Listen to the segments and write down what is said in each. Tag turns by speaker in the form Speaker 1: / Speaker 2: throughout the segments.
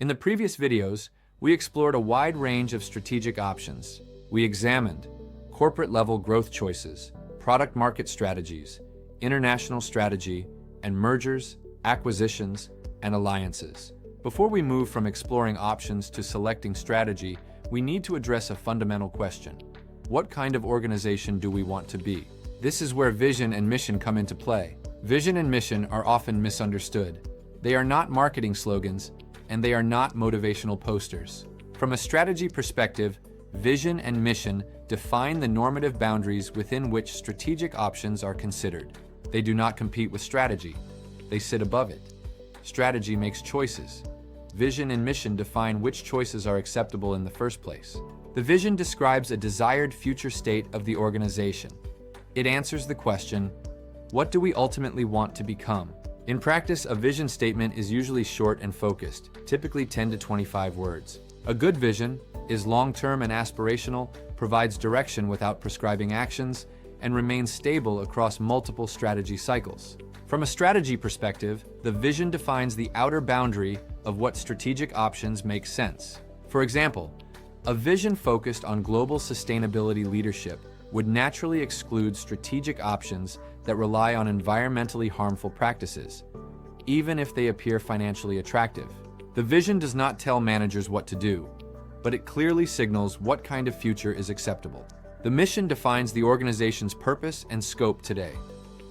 Speaker 1: In the previous videos, we explored a wide range of strategic options. We examined corporate-level growth choices, product-market strategies, international strategy, and mergers, acquisitions, and alliances. Before we move from exploring options to selecting strategy, we need to address a fundamental question. What kind of organization do we want to be? This is where vision and mission come into play. Vision and mission are often misunderstood. They are not marketing slogans, and they are not motivational posters. From a strategy perspective, vision and mission define the normative boundaries within which strategic options are considered. They do not compete with strategy. They sit above it. Strategy makes choices. Vision and mission define which choices are acceptable in the first place. The vision describes a desired future state of the organization. It answers the question, what do we ultimately want to become? In practice, a vision statement is usually short and focused, typically 10 to 25 words. A good vision is long-term and aspirational, provides direction without prescribing actions, and remains stable across multiple strategy cycles. From a strategy perspective, the vision defines the outer boundary of what strategic options make sense. For example, a vision focused on global sustainability leadership would naturally exclude strategic options that rely on environmentally harmful practices, even if they appear financially attractive. The vision does not tell managers what to do, but it clearly signals what kind of future is acceptable. The mission defines the organization's purpose and scope today.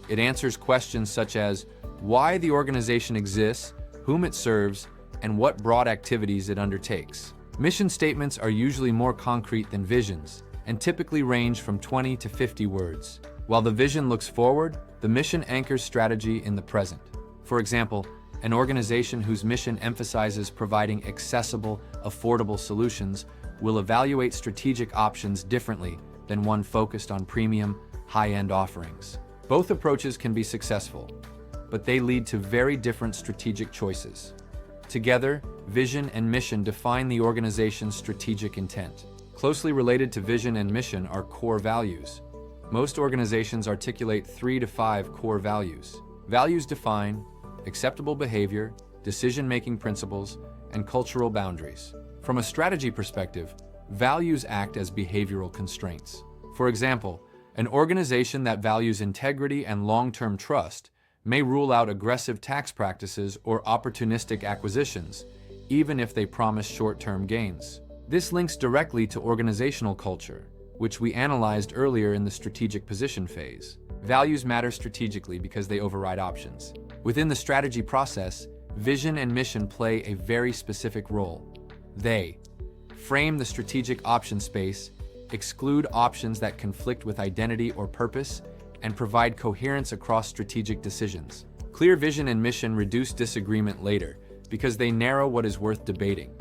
Speaker 1: It answers questions such as why the organization exists, whom it serves, and what broad activities it undertakes. Mission statements are usually more concrete than visions, and typically range from 20 to 50 words. While the vision looks forward, the mission anchors strategy in the present. For example, an organization whose mission emphasizes providing accessible, affordable solutions will evaluate strategic options differently than one focused on premium, high-end offerings. Both approaches can be successful, but they lead to very different strategic choices. Together, vision and mission define the organization's strategic intent. Closely related to vision and mission are core values. Most organizations articulate 3 to 5 core values. Values define acceptable behavior, decision-making principles, and cultural boundaries. From a strategy perspective, values act as behavioral constraints. For example, an organization that values integrity and long-term trust may rule out aggressive tax practices or opportunistic acquisitions, even if they promise short-term gains. This links directly to organizational culture, which we analyzed earlier in the strategic position phase. Values matter strategically because they override options. Within the strategy process, vision and mission play a very specific role. They frame the strategic option space, exclude options that conflict with identity or purpose, and provide coherence across strategic decisions. Clear vision and mission reduce disagreement later because they narrow what is worth debating.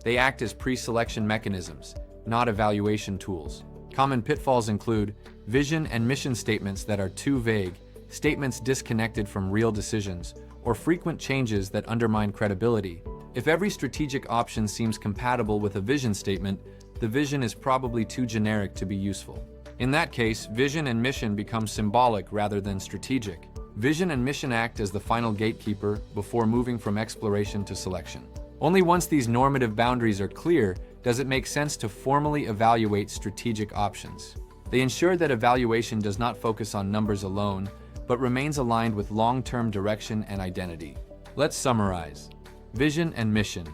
Speaker 1: They act as pre-selection mechanisms, not evaluation tools. Common pitfalls include vision and mission statements that are too vague, statements disconnected from real decisions, or frequent changes that undermine credibility. If every strategic option seems compatible with a vision statement, the vision is probably too generic to be useful. In that case, vision and mission become symbolic rather than strategic. Vision and mission act as the final gatekeeper before moving from exploration to selection. Only once these normative boundaries are clear does it make sense to formally evaluate strategic options. They ensure that evaluation does not focus on numbers alone, but remains aligned with long-term direction and identity. Let's summarize. Vision and mission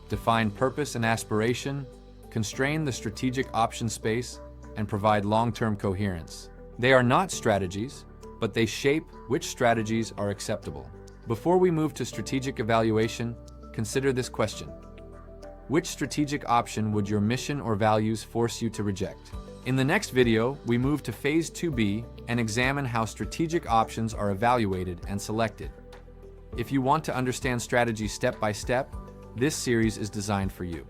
Speaker 1: define purpose and aspiration, constrain the strategic option space, and provide long-term coherence. They are not strategies, but they shape which strategies are acceptable. Before we move to strategic evaluation, consider this question. Which strategic option would your mission or values force you to reject? In the next video, we move to Phase 2B and examine how strategic options are evaluated and selected. If you want to understand strategy step by step, this series is designed for you.